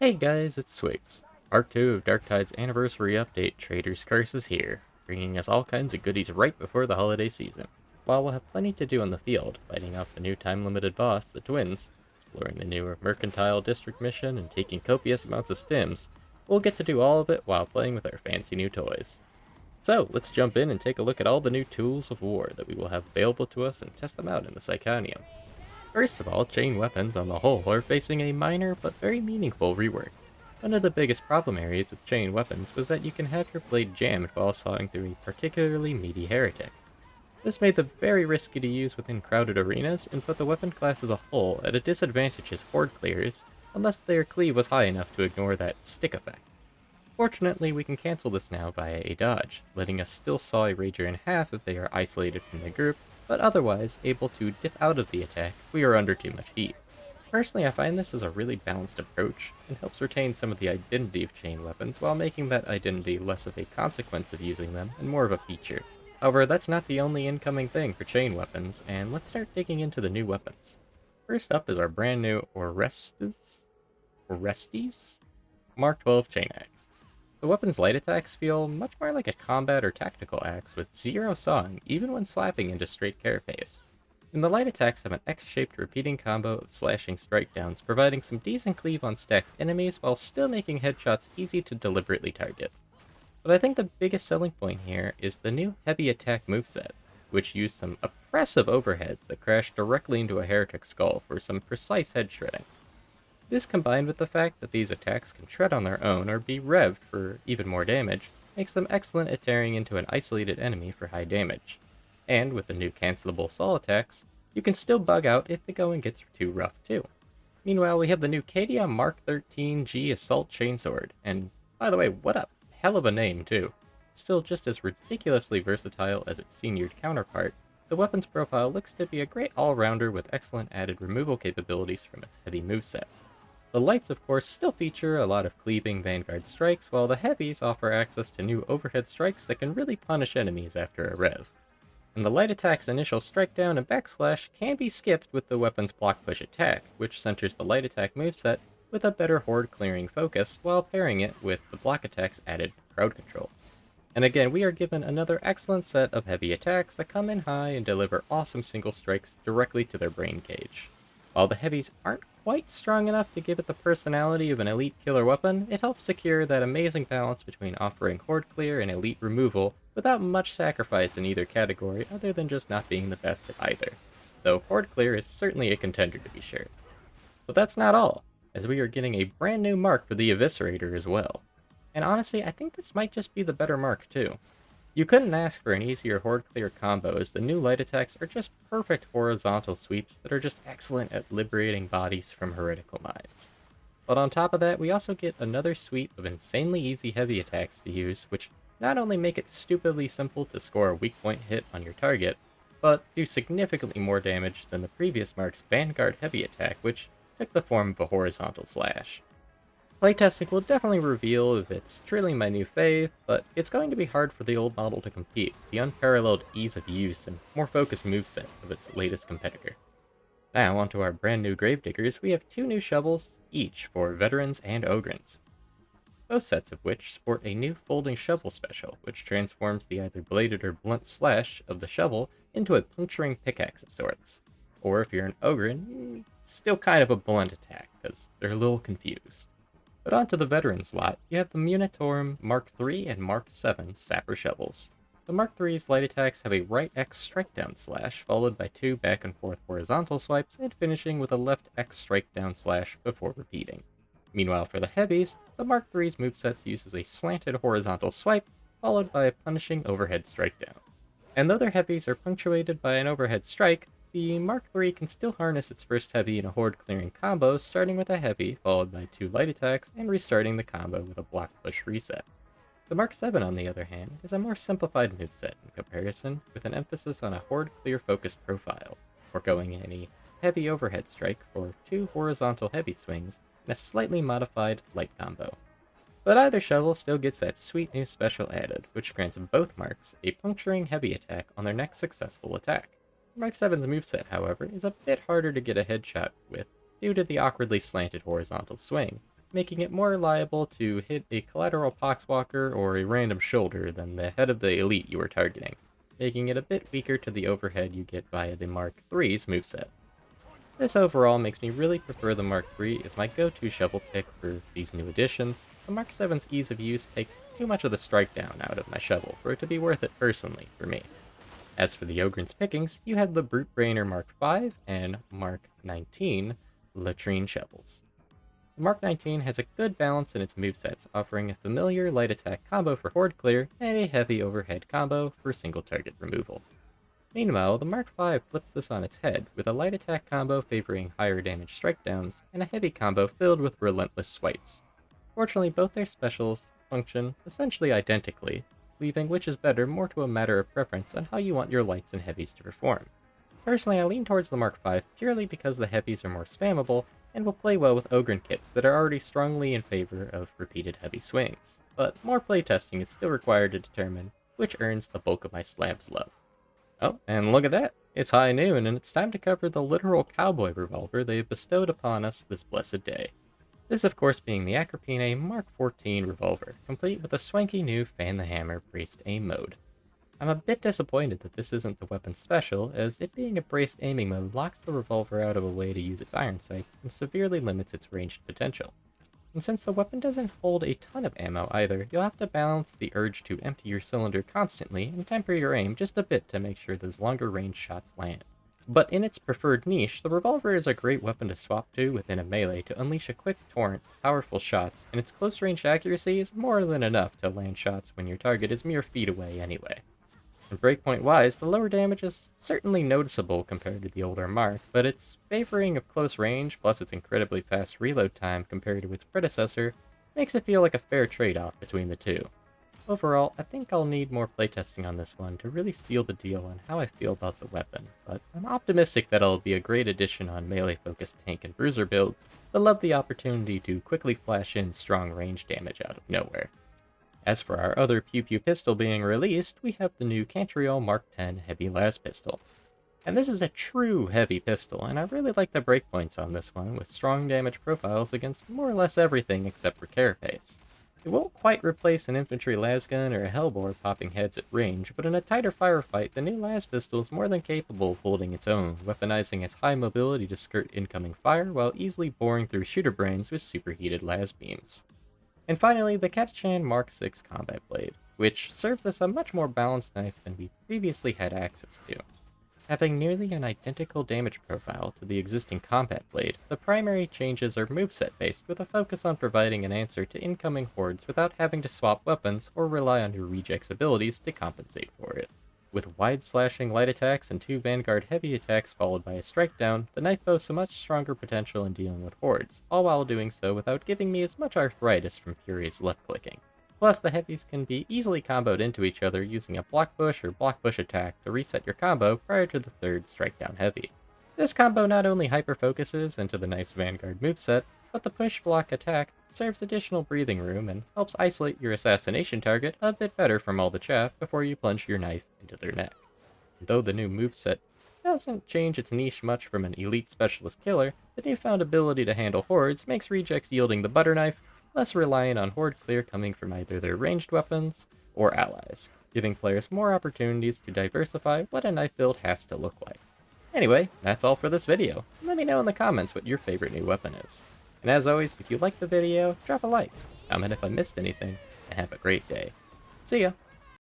Hey guys, it's Swiggs. Part 2 of Darktide's anniversary update, Traitors Curse is here, bringing us all kinds of goodies right before the holiday season. While we'll have plenty to do in the field, fighting off the new time-limited boss, the Twins, exploring the newer mercantile district mission, and taking copious amounts of stims, we'll get to do all of it while playing with our fancy new toys. So, let's jump in and take a look at all the new tools of war that we will have available to us and test them out in the psykanium. First of all, chain weapons on the whole are facing a minor but very meaningful rework. One of the biggest problem areas with chain weapons was that you can have your blade jammed while sawing through a particularly meaty heretic. This made them very risky to use within crowded arenas and put the weapon class as a whole at a disadvantage as horde clearers, unless their cleave was high enough to ignore that stick effect. Fortunately, we can cancel this now via a dodge, letting us still saw a rager in half if they are isolated from the group, but otherwise able to dip out of the attack if we are under too much heat. Personally, I find this is a really balanced approach, and helps retain some of the identity of chain weapons while making that identity less of a consequence of using them and more of a feature. However, that's not the only incoming thing for chain weapons, and let's start digging into the new weapons. First up is our brand new Orestes Mark 12 Chainaxe. The weapon's light attacks feel much more like a combat or tactical axe with zero sawing, even when slapping into straight carapace. And the light attacks have an X-shaped repeating combo of slashing strike downs, providing some decent cleave on stacked enemies while still making headshots easy to deliberately target. But I think the biggest selling point here is the new heavy attack moveset, which used some oppressive overheads that crash directly into a heretic skull for some precise head shredding. This, combined with the fact that these attacks can tread on their own or be revved for even more damage, makes them excellent at tearing into an isolated enemy for high damage. And with the new cancelable saw attacks, you can still bug out if the going gets too rough too. Meanwhile, we have the new Cadia Mark 13G Assault Chainsword, and by the way, what a hell of a name too. Still just as ridiculously versatile as its seniored counterpart, the weapon's profile looks to be a great all-rounder with excellent added removal capabilities from its heavy moveset. The lights, of course, still feature a lot of cleaving vanguard strikes, while the heavies offer access to new overhead strikes that can really punish enemies after a rev. And the light attack's initial strike down and backslash can be skipped with the weapon's block push attack, which centers the light attack moveset with a better horde clearing focus while pairing it with the block attack's added crowd control. And again, we are given another excellent set of heavy attacks that come in high and deliver awesome single strikes directly to their brain cage. While the heavies aren't quite strong enough to give it the personality of an elite killer weapon, it helps secure that amazing balance between offering horde clear and elite removal without much sacrifice in either category other than just not being the best at either. Though horde clear is certainly a contender to be sure. But that's not all, as we are getting a brand new mark for the Eviscerator as well. And honestly, I think this might just be the better mark too. You couldn't ask for an easier horde clear combo, as the new light attacks are just perfect horizontal sweeps that are just excellent at liberating bodies from heretical minds. But on top of that, we also get another suite of insanely easy heavy attacks to use, which not only make it stupidly simple to score a weak point hit on your target, but do significantly more damage than the previous mark's Vanguard heavy attack, which took the form of a horizontal slash. Playtesting will definitely reveal if it's truly my new fave, but it's going to be hard for the old model to compete with the unparalleled ease of use and more focused moveset of its latest competitor. Now onto our brand new Gravediggers, we have two new shovels each for veterans and Ogryns. Both sets of which sport a new folding shovel special, which transforms the either bladed or blunt slash of the shovel into a puncturing pickaxe of sorts. Or if you're an Ogryn, still kind of a blunt attack, because they're a little confused. But onto the veteran slot, you have the Munitorum Mark III and Mark VII Sapper shovels. The Mark III's light attacks have a right X strike down slash, followed by two back and forth horizontal swipes, and finishing with a left X strike down slash before repeating. Meanwhile, for the heavies, the Mark III's movesets uses a slanted horizontal swipe, followed by a punishing overhead strike down. And though their heavies are punctuated by an overhead strike, the Mark III can still harness its first heavy in a horde clearing combo, starting with a heavy, followed by two light attacks, and restarting the combo with a block push reset. The Mark VII, on the other hand, is a more simplified moveset in comparison, with an emphasis on a horde clear focused profile, foregoing any heavy overhead strike for two horizontal heavy swings and a slightly modified light combo. But either shovel still gets that sweet new special added, which grants both marks a puncturing heavy attack on their next successful attack. Mark VII's moveset, however, is a bit harder to get a headshot with due to the awkwardly slanted horizontal swing, making it more liable to hit a collateral poxwalker or a random shoulder than the head of the elite you were targeting, making it a bit weaker to the overhead you get via the Mark III's moveset. This overall makes me really prefer the Mark III as my go-to shovel pick for these new additions. The Mark VII's ease of use takes too much of the strike down out of my shovel for it to be worth it personally for me. As for the Ogryn's pickings, you have the Brute Brainer Mark V and Mark 19 Latrine shovels. The Mark 19 has a good balance in its movesets, offering a familiar light attack combo for horde clear and a heavy overhead combo for single target removal. Meanwhile, the Mark V flips this on its head, with a light attack combo favoring higher damage strike downs, and a heavy combo filled with relentless swipes. Fortunately, both their specials function essentially identically, leaving which is better more to a matter of preference on how you want your lights and heavies to perform. Personally, I lean towards the Mark V purely because the heavies are more spammable and will play well with Ogryn kits that are already strongly in favor of repeated heavy swings, but more playtesting is still required to determine which earns the bulk of my slab's love. Oh, and look at that! It's high noon, and it's time to cover the literal cowboy revolver they have bestowed upon us this blessed day. This, of course, being the Agrippina Mark XIV revolver, complete with a swanky new Fan the Hammer braced aim mode. I'm a bit disappointed that this isn't the weapon's special, as it being a braced aiming mode locks the revolver out of a way to use its iron sights and severely limits its ranged potential. And since the weapon doesn't hold a ton of ammo either, you'll have to balance the urge to empty your cylinder constantly and temper your aim just a bit to make sure those longer range shots land. But in its preferred niche, the revolver is a great weapon to swap to within a melee to unleash a quick torrent of powerful shots, and its close range accuracy is more than enough to land shots when your target is mere feet away anyway. And breakpoint wise, the lower damage is certainly noticeable compared to the older Mark, but its favoring of close range plus its incredibly fast reload time compared to its predecessor makes it feel like a fair trade-off between the two. Overall, I think I'll need more playtesting on this one to really seal the deal on how I feel about the weapon, but I'm optimistic that it'll be a great addition on melee-focused tank and bruiser builds that love the opportunity to quickly flash in strong range damage out of nowhere. As for our other Pew Pew pistol being released, we have the new Cantriel Mark X Heavy Laspistol. And this is a true heavy pistol, and I really like the breakpoints on this one, with strong damage profiles against more or less everything except for carapace. It won't quite replace an infantry lasgun or a hellbore popping heads at range, but in a tighter firefight, the new Laspistol is more than capable of holding its own, weaponizing its high mobility to skirt incoming fire while easily boring through shooter brains with superheated las beams. And finally, the Katachan Mark VI Combat Blade, which serves as a much more balanced knife than we previously had access to. Having nearly an identical damage profile to the existing Combat Blade, the primary changes are moveset based with a focus on providing an answer to incoming hordes without having to swap weapons or rely on your reject's abilities to compensate for it. With wide slashing light attacks and 2 Vanguard heavy attacks followed by a strike down, the knife boasts a much stronger potential in dealing with hordes, all while doing so without giving me as much arthritis from furious left clicking. Plus, the heavies can be easily comboed into each other using a block push or block push attack to reset your combo prior to the 3rd strike down heavy. This combo not only hyper-focuses into the knife's Vanguard moveset, but the push block attack serves additional breathing room and helps isolate your assassination target a bit better from all the chaff before you plunge your knife into their neck. Though the new moveset doesn't change its niche much from an elite specialist killer, the newfound ability to handle hordes makes rejects yielding the butter knife less reliant on horde clear coming from either their ranged weapons or allies, giving players more opportunities to diversify what a knife build has to look like. Anyway, that's all for this video. Let me know in the comments what your favorite new weapon is. And as always, if you liked the video, drop a like, comment if I missed anything, and have a great day. See ya!